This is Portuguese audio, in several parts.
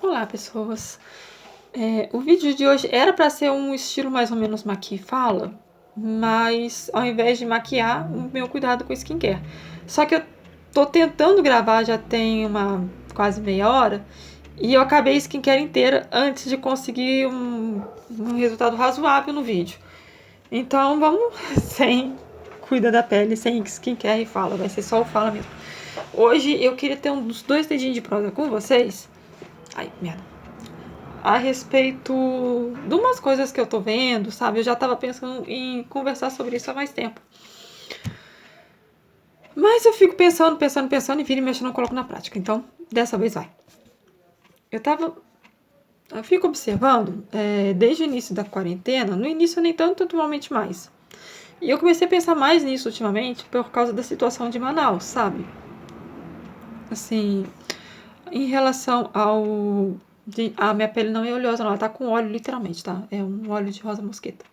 Olá, pessoas. O vídeo de hoje era para ser um estilo mais ou menos maqui e fala, mas ao invés de maquiar, o meu cuidado com skincare. Só que eu tô tentando gravar já tem quase meia hora e eu acabei a skincare inteira antes de conseguir um resultado razoável no vídeo. Então vamos sem cuida da pele, sem skincare e fala, vai ser só o fala mesmo. Hoje eu queria ter uns 2 dedinhos de prosa com vocês. Ai, merda. A respeito de umas coisas que eu tô vendo, sabe? Eu já tava pensando em conversar sobre isso há mais tempo. Mas eu fico pensando e vira e mexe, não coloco na prática. Então, dessa vez vai. Eu fico observando, desde o início da quarentena, no início nem tanto, atualmente mais. E eu comecei a pensar mais nisso ultimamente por causa da situação de Manaus, sabe? Assim, em relação a minha pele não é oleosa, não. Ela tá com óleo, literalmente, tá? É um óleo de rosa mosqueta.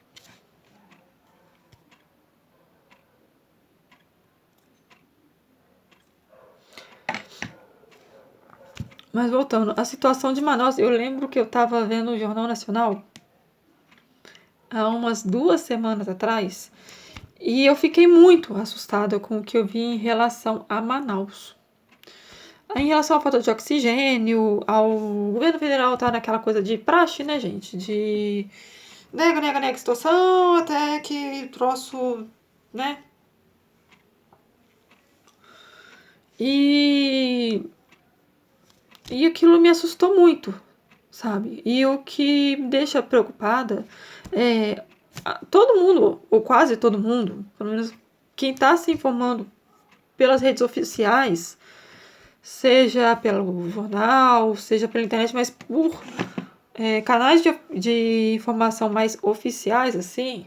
Mas voltando, a situação de Manaus, eu lembro que eu tava vendo o Jornal Nacional há umas 2 semanas atrás e eu fiquei muito assustada com o que eu vi em relação a Manaus. Em relação à falta de oxigênio, ao governo federal tá naquela coisa de praxe, né, gente? De nega situação até que troço, né? E aquilo me assustou muito, sabe? E o que me deixa preocupada é todo mundo, ou quase todo mundo, pelo menos quem está se informando pelas redes oficiais, seja pelo jornal, seja pela internet, mas por canais de informação mais oficiais, assim,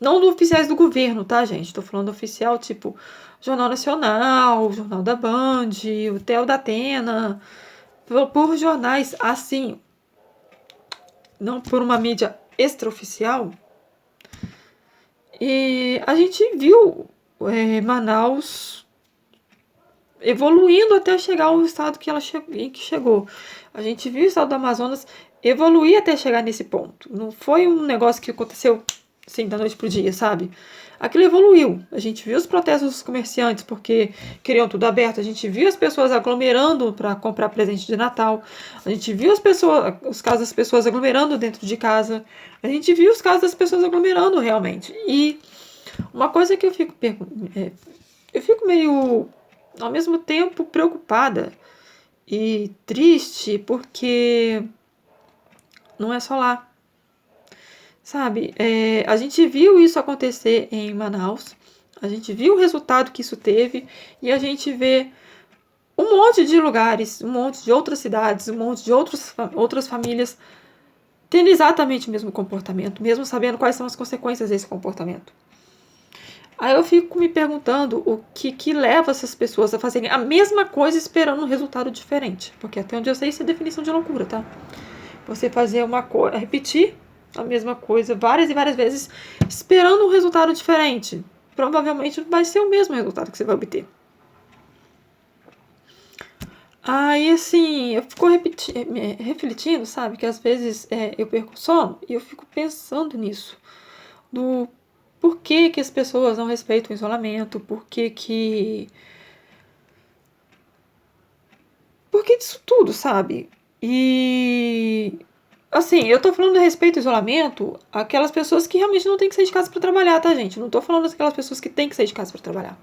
não do oficiais do governo, tá, gente? Tô falando oficial, tipo Jornal Nacional, Jornal da Band, o Theo da Atena, por jornais assim, não por uma mídia extraoficial. E a gente viu Manaus evoluindo até chegar ao estado em que chegou. A gente viu o estado do Amazonas evoluir até chegar nesse ponto. Não foi um negócio que aconteceu assim da noite pro dia, sabe? Aquilo evoluiu. A gente viu os protestos dos comerciantes porque queriam tudo aberto. A gente viu as pessoas aglomerando para comprar presente de Natal. A gente viu os casos das pessoas aglomerando dentro de casa. A gente viu os casos das pessoas aglomerando realmente. E uma coisa que eu fico meio ao mesmo tempo preocupada e triste porque não é só lá. Sabe, a gente viu isso acontecer em Manaus, a gente viu o resultado que isso teve e a gente vê um monte de lugares, um monte de outras cidades, um monte de outras famílias tendo exatamente o mesmo comportamento, mesmo sabendo quais são as consequências desse comportamento. Aí eu fico me perguntando o que leva essas pessoas a fazerem a mesma coisa esperando um resultado diferente. Porque até onde eu sei, isso é definição de loucura, tá? Você fazer repetir a mesma coisa várias e várias vezes, esperando um resultado diferente. Provavelmente vai ser o mesmo resultado que você vai obter. Aí, assim, eu fico refletindo, sabe? Que às vezes eu perco o sono e eu fico pensando nisso. Do por que as pessoas não respeitam o isolamento, por que disso tudo, sabe? E assim, eu tô falando a respeito do isolamento, aquelas pessoas que realmente não têm que sair de casa pra trabalhar, tá, gente? Não tô falando daquelas pessoas que têm que sair de casa pra trabalhar.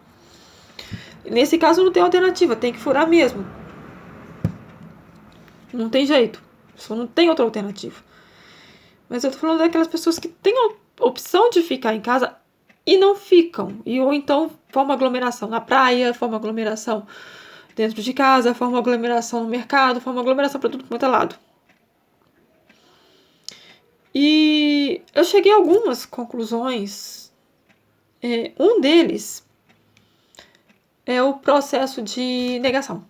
Nesse caso não tem alternativa, tem que furar mesmo. Não tem jeito. Só não tem outra alternativa. Mas eu tô falando daquelas pessoas que têm a opção de ficar em casa e não ficam. Ou então forma aglomeração na praia, forma aglomeração dentro de casa, forma aglomeração no mercado, forma aglomeração pra tudo quanto é lado. E eu cheguei a algumas conclusões. Um deles é o processo de negação.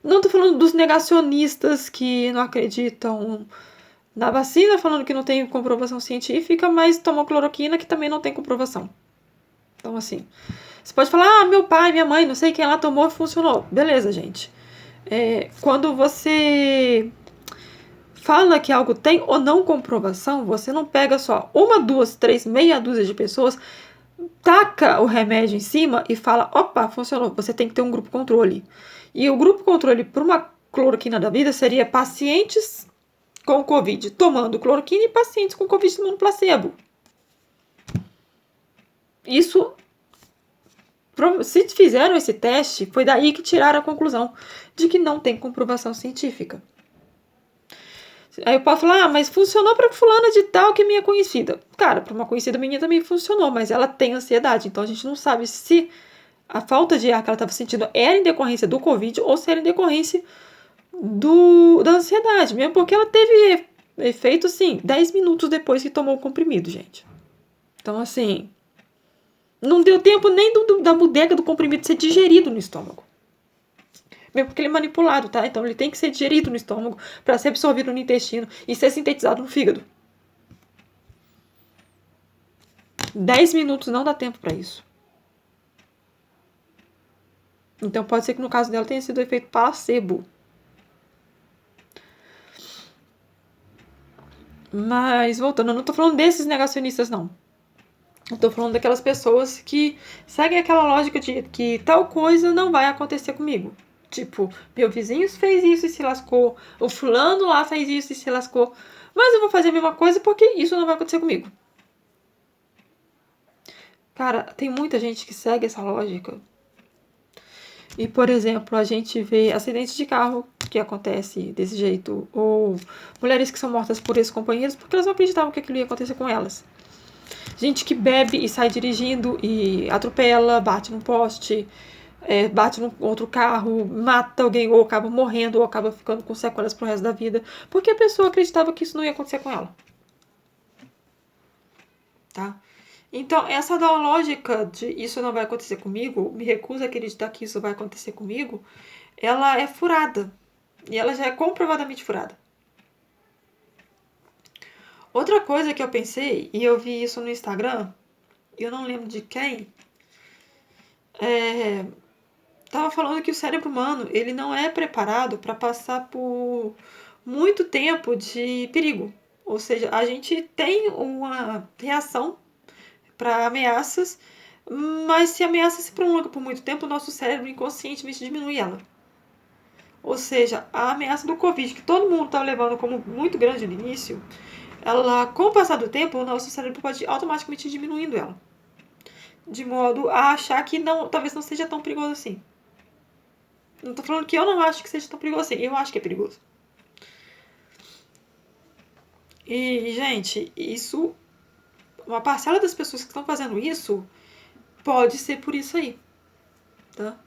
Não estou falando dos negacionistas que não acreditam na vacina, falando que não tem comprovação científica, mas tomam cloroquina que também não tem comprovação. Então, assim, você pode falar, meu pai, minha mãe, não sei quem lá tomou e funcionou. Beleza, gente. Quando você fala que algo tem ou não comprovação, você não pega só uma, duas, três, meia dúzia de pessoas, taca o remédio em cima e fala, opa, funcionou. Você tem que ter um grupo controle. E o grupo controle para uma cloroquina da vida seria pacientes com Covid tomando cloroquina e pacientes com Covid tomando placebo. Isso, se fizeram esse teste, foi daí que tiraram a conclusão de que não tem comprovação científica. Aí eu posso falar, mas funcionou para fulana de tal que é minha conhecida. Cara, para uma conhecida minha também funcionou, mas ela tem ansiedade, então a gente não sabe se a falta de ar que ela estava sentindo era em decorrência do Covid ou se era em decorrência da ansiedade, mesmo porque ela teve efeito, assim, 10 minutos depois que tomou o comprimido, gente. Então, assim, não deu tempo nem da bodega do comprimido ser digerido no estômago. Mesmo porque ele é manipulado, tá? Então ele tem que ser digerido no estômago para ser absorvido no intestino e ser sintetizado no fígado. 10 minutos não dá tempo para isso. Então pode ser que no caso dela tenha sido o efeito placebo. Mas voltando, eu não tô falando desses negacionistas, não. Eu tô falando daquelas pessoas que seguem aquela lógica de que tal coisa não vai acontecer comigo. Tipo, meu vizinho fez isso e se lascou. O fulano lá fez isso e se lascou. Mas eu vou fazer a mesma coisa porque isso não vai acontecer comigo. Cara, tem muita gente que segue essa lógica. E, por exemplo, a gente vê acidentes de carro que acontece desse jeito. Ou mulheres que são mortas por ex-companheiros porque elas não acreditavam que aquilo ia acontecer com elas. Gente que bebe e sai dirigindo e atropela, bate num poste, bate num outro carro, mata alguém, ou acaba morrendo, ou acaba ficando com sequelas pro resto da vida, porque a pessoa acreditava que isso não ia acontecer com ela. Tá? Então, essa da lógica de isso não vai acontecer comigo, me recuso a acreditar que isso vai acontecer comigo, ela é furada. E ela já é comprovadamente furada. Outra coisa que eu pensei, e eu vi isso no Instagram, eu não lembro de quem, tava falando que o cérebro humano, ele não é preparado para passar por muito tempo de perigo. Ou seja, a gente tem uma reação para ameaças, mas se a ameaça se prolonga por muito tempo, o nosso cérebro inconscientemente diminui ela. Ou seja, a ameaça do Covid, que todo mundo estava levando como muito grande no início, ela, com o passar do tempo, o nosso cérebro pode automaticamente ir diminuindo ela. De modo a achar que não, talvez não seja tão perigoso assim. Não tô falando que eu não acho que seja tão perigoso assim. Eu acho que é perigoso. E, gente, isso... Uma parcela das pessoas que estão fazendo isso pode ser por isso aí. Tá?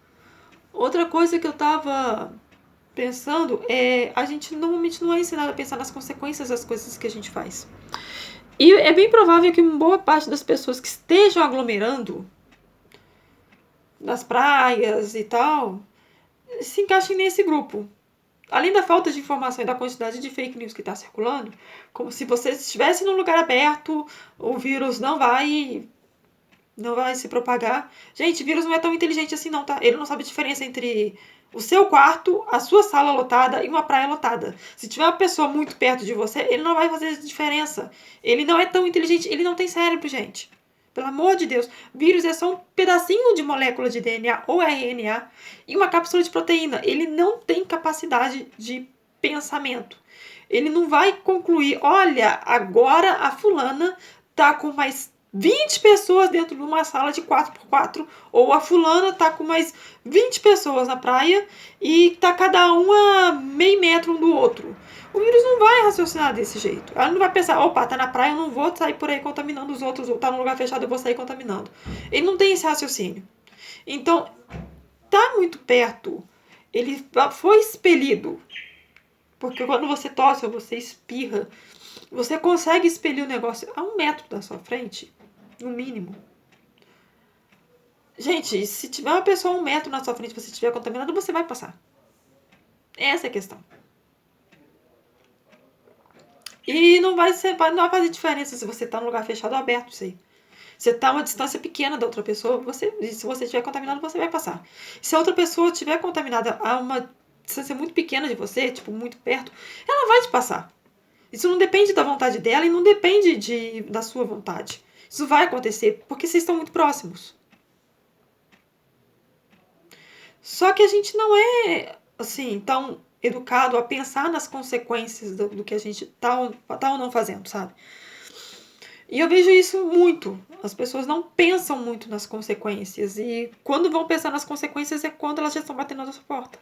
Outra coisa que eu tava pensando é... A gente normalmente não é ensinado a pensar nas consequências das coisas que a gente faz. E é bem provável que uma boa parte das pessoas que estejam aglomerando nas praias e tal se encaixem nesse grupo. Além da falta de informação e da quantidade de fake news que está circulando, como se você estivesse num lugar aberto, o vírus não vai se propagar. Gente, o vírus não é tão inteligente assim não, tá? Ele não sabe a diferença entre o seu quarto, a sua sala lotada e uma praia lotada. Se tiver uma pessoa muito perto de você, ele não vai fazer diferença. Ele não é tão inteligente, ele não tem cérebro, gente. Pelo amor de Deus, vírus é só um pedacinho de molécula de DNA ou RNA e uma cápsula de proteína. Ele não tem capacidade de pensamento. Ele não vai concluir, olha, agora a fulana tá com mais 20 pessoas dentro de uma sala de 4x4, ou a fulana tá com mais 20 pessoas na praia e tá cada um a meio metro um do outro. O vírus não vai raciocinar desse jeito. Ela não vai pensar, opa, tá na praia, eu não vou sair por aí contaminando os outros, ou tá num lugar fechado, eu vou sair contaminando. Ele não tem esse raciocínio. Então, tá muito perto, ele foi expelido. Porque quando você tosse ou você espirra, você consegue expelir o negócio a 1 metro da sua frente, no mínimo. Gente, se tiver uma pessoa a 1 metro na sua frente e você estiver contaminado, você vai passar. Essa é a questão. E não vai fazer diferença se você tá num lugar fechado ou aberto, isso aí. Você tá a uma distância pequena da outra pessoa, se você estiver contaminado, você vai passar. Se a outra pessoa estiver contaminada a uma distância muito pequena de você, tipo, muito perto, ela vai te passar. Isso não depende da vontade dela e não depende da sua vontade. Isso vai acontecer porque vocês estão muito próximos. Só que a gente não é, assim, tão educado a pensar nas consequências do que a gente tá ou não fazendo, sabe? E eu vejo isso muito. As pessoas não pensam muito nas consequências. E quando vão pensar nas consequências é quando elas já estão batendo na sua porta.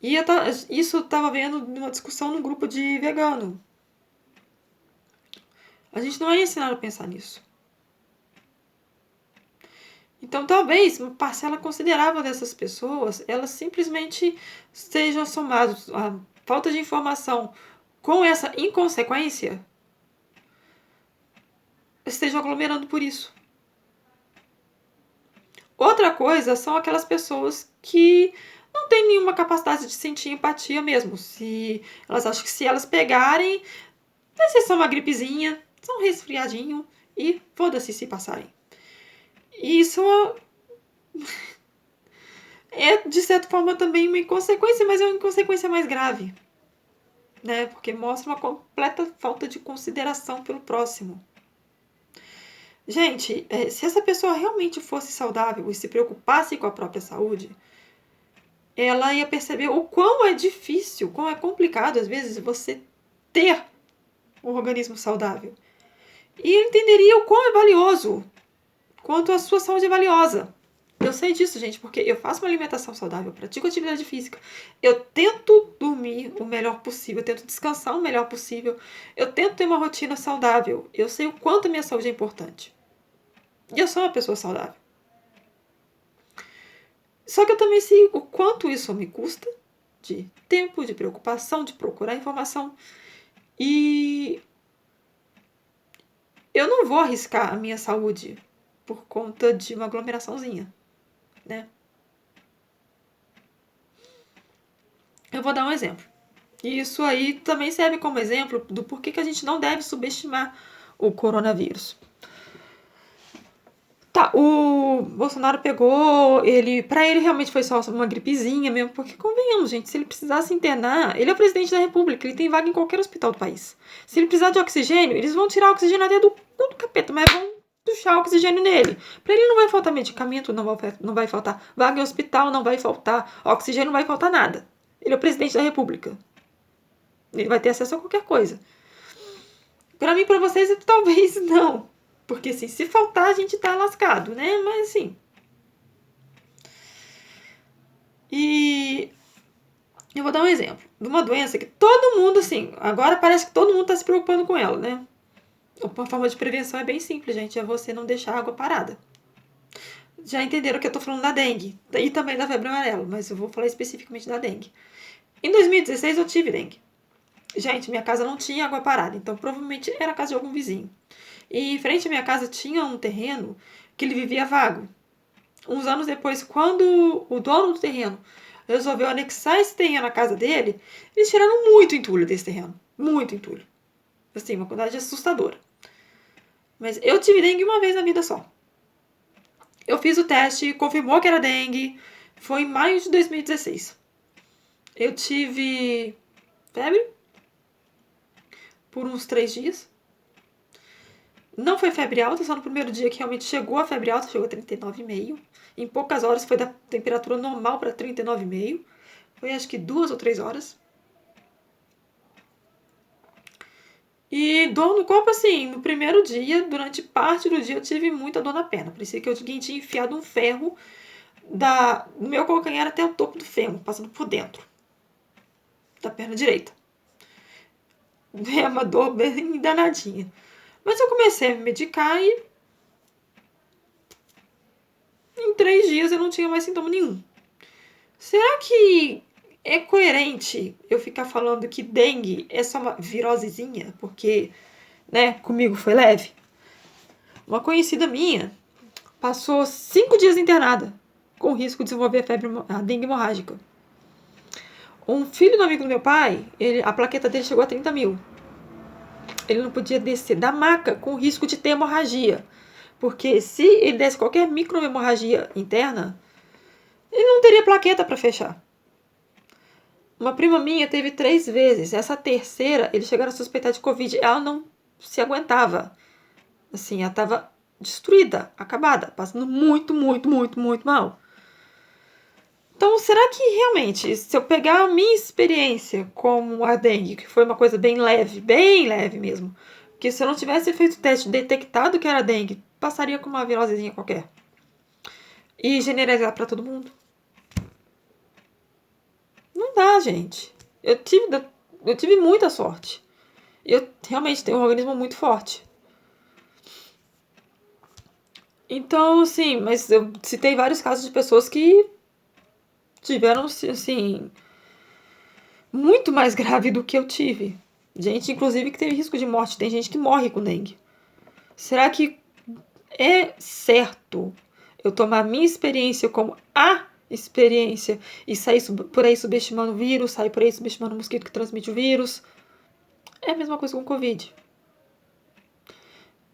E isso eu tava vendo numa discussão num grupo de vegano. A gente não é ensinado a pensar nisso. Então, talvez uma parcela considerável dessas pessoas, elas simplesmente estejam somadas à falta de informação com essa inconsequência, estejam aglomerando por isso. Outra coisa são aquelas pessoas que não têm nenhuma capacidade de sentir empatia mesmo. Se elas acham que se elas pegarem, vai ser só uma gripezinha, só um resfriadinho e foda-se se passarem. E isso é, de certa forma, também uma inconsequência, mas é uma inconsequência mais grave, né? Porque mostra uma completa falta de consideração pelo próximo. Gente, se essa pessoa realmente fosse saudável e se preocupasse com a própria saúde, ela ia perceber o quão é difícil, quão é complicado, às vezes, você ter um organismo saudável. E entenderia o quão é valioso, quanto a sua saúde é valiosa. Eu sei disso, gente, porque eu faço uma alimentação saudável, eu pratico atividade física, eu tento dormir o melhor possível, eu tento descansar o melhor possível, eu tento ter uma rotina saudável, eu sei o quanto a minha saúde é importante. E eu sou uma pessoa saudável. Só que eu também sei o quanto isso me custa de tempo, de preocupação, de procurar informação. E eu não vou arriscar a minha saúde por conta de uma aglomeraçãozinha, né? Eu vou dar um exemplo. E isso aí também serve como exemplo do porquê que a gente não deve subestimar o coronavírus. Tá, o Bolsonaro pegou, pra ele realmente foi só uma gripezinha mesmo, porque convenhamos, gente, se ele precisasse internar, ele é o presidente da república, ele tem vaga em qualquer hospital do país. Se ele precisar de oxigênio, eles vão tirar o oxigênio até do capeta, mas vão puxar oxigênio nele. Pra ele não vai faltar medicamento, não vai faltar vaga em hospital, não vai faltar oxigênio, não vai faltar nada. Ele é o presidente da república. Ele vai ter acesso a qualquer coisa. Pra mim, pra vocês, talvez não. Porque, assim, se faltar, a gente tá lascado, né? Mas, assim... E... eu vou dar um exemplo de uma doença que todo mundo, assim... agora parece que todo mundo tá se preocupando com ela, né? Uma forma de prevenção é bem simples, gente. É você não deixar a água parada. Já entenderam que eu tô falando da dengue. E também da febre amarela. Mas eu vou falar especificamente da dengue. Em 2016, eu tive dengue. Gente, minha casa não tinha água parada. Então, provavelmente, era a casa de algum vizinho. E em frente à minha casa tinha um terreno que ele vivia vago. Uns anos depois, quando o dono do terreno resolveu anexar esse terreno à casa dele, eles tiraram muito entulho desse terreno. Muito entulho. Assim, uma quantidade assustadora. Mas eu tive dengue uma vez na vida só. Eu fiz o teste, confirmou que era dengue. Foi em maio de 2016. Eu tive febre por uns 3 dias. Não foi febre alta, só no primeiro dia que realmente chegou a febre alta, chegou a 39,5. Em poucas horas foi da temperatura normal para 39,5. Foi acho que 2 ou 3 horas. E dor no corpo, assim, no primeiro dia, durante parte do dia, eu tive muita dor na perna. Parecia que alguém tinha enfiado um ferro do meu calcanhar até o topo do fêmur, passando por dentro da perna direita. É uma dor bem danadinha. Mas eu comecei a me medicar e em 3 dias eu não tinha mais sintoma nenhum. Será que é coerente eu ficar falando que dengue é só uma virosezinha? Porque, né, comigo foi leve? Uma conhecida minha passou 5 dias internada com risco de desenvolver a dengue hemorrágica. Um filho do amigo do meu pai, a plaqueta dele chegou a 30 mil. Ele não podia descer da maca com risco de ter hemorragia. Porque se ele desse qualquer microhemorragia interna, ele não teria plaqueta para fechar. Uma prima minha teve 3 vezes. Essa terceira, eles chegaram a suspeitar de Covid. Ela não se aguentava. Assim, ela estava destruída, acabada, passando muito, muito, muito, muito mal. Então, será que realmente, se eu pegar a minha experiência com a dengue, que foi uma coisa bem leve mesmo, que se eu não tivesse feito o teste detectado que era dengue, passaria com uma virosezinha qualquer e generalizar para todo mundo? Não dá, gente. Eu tive muita sorte. Eu realmente tenho um organismo muito forte. Então, assim, mas eu citei vários casos de pessoas que tiveram, assim, muito mais grave do que eu tive. Gente, inclusive, que teve risco de morte. Tem gente que morre com dengue. Será que é certo eu tomar minha experiência como a experiência e sair por aí subestimando o vírus, sair por aí subestimando o mosquito que transmite o vírus? É a mesma coisa com o Covid.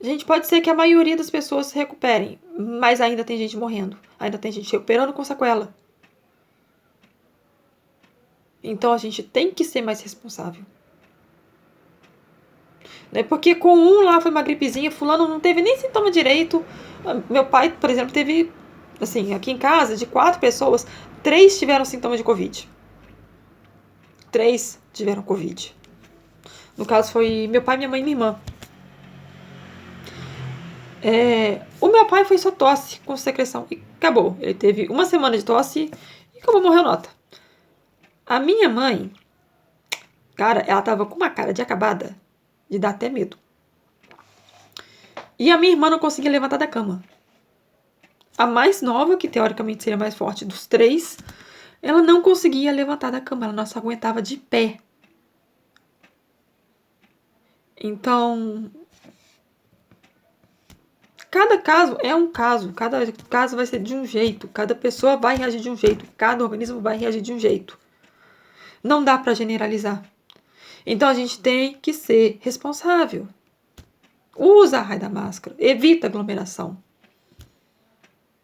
Gente, pode ser que a maioria das pessoas se recuperem, mas ainda tem gente morrendo. Ainda tem gente recuperando com sequela. Então a gente tem que ser mais responsável. Né? Porque com um lá foi uma gripezinha, fulano não teve nem sintoma direito. Meu pai, por exemplo, teve, assim, aqui em casa, de 4 pessoas, 3 tiveram sintoma de Covid. 3 tiveram Covid. No caso foi meu pai, minha mãe e minha irmã. O meu pai foi só tosse com secreção e acabou. Ele teve uma semana de tosse e acabou, morreu nota. A minha mãe, cara, ela tava com uma cara de acabada, de dar até medo. E a minha irmã não conseguia levantar da cama. A mais nova, que teoricamente seria mais forte dos 3, ela não conseguia levantar da cama, ela não se aguentava de pé. Então, cada caso é um caso, cada caso vai ser de um jeito, cada pessoa vai reagir de um jeito, cada organismo vai reagir de um jeito. Não dá para generalizar. Então a gente tem que ser responsável. Usa a raio da máscara, evita aglomeração.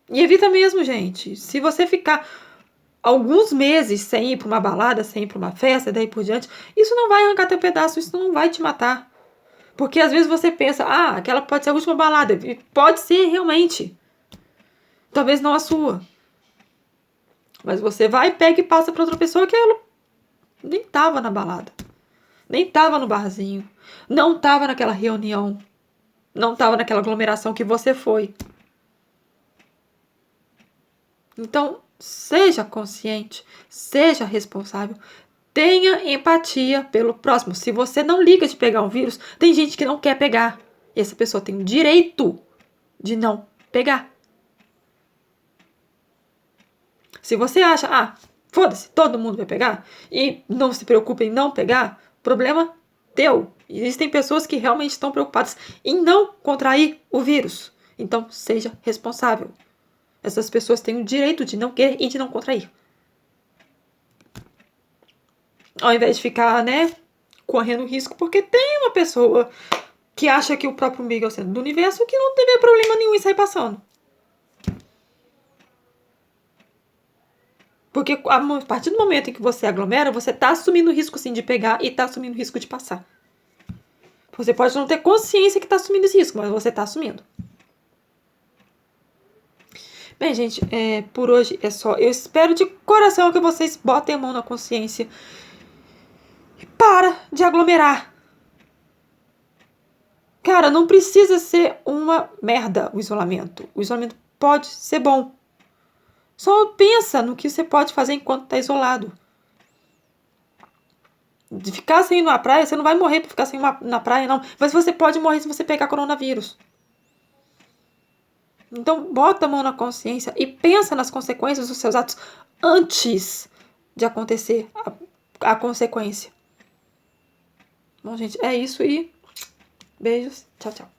E evita mesmo, gente. Se você ficar alguns meses sem ir para uma balada, sem ir para uma festa, daí por diante, isso não vai arrancar teu pedaço, isso não vai te matar. Porque às vezes você pensa, aquela pode ser a última balada. E pode ser realmente. Talvez não a sua. Mas você vai, pega e passa para outra pessoa que ela nem tava na balada. Nem tava no barzinho. Não tava naquela reunião. Não tava naquela aglomeração que você foi. Então, seja consciente, seja responsável, tenha empatia pelo próximo. Se você não liga de pegar um vírus, tem gente que não quer pegar. E essa pessoa tem o direito de não pegar. Se você acha, foda-se, todo mundo vai pegar, e não se preocupe em não pegar, problema teu. Existem pessoas que realmente estão preocupadas em não contrair o vírus. Então, seja responsável. Essas pessoas têm o direito de não querer e de não contrair. Ao invés de ficar, correndo risco, porque tem uma pessoa que acha que o próprio umbigo é o centro do universo que não teve problema nenhum em sair passando. Porque a partir do momento em que você aglomera, você tá assumindo o risco, sim, de pegar e tá assumindo o risco de passar. Você pode não ter consciência que tá assumindo esse risco, mas você tá assumindo. Bem, gente, por hoje é só. Eu espero de coração que vocês botem a mão na consciência e para de aglomerar. Cara, não precisa ser uma merda o isolamento. O isolamento pode ser bom. Só pensa no que você pode fazer enquanto tá isolado. De ficar sem ir na praia, você não vai morrer por ficar sem ir na praia, não. Mas você pode morrer se você pegar coronavírus. Então, bota a mão na consciência e pensa nas consequências dos seus atos antes de acontecer a consequência. Bom, gente, é isso e beijos. Tchau, tchau.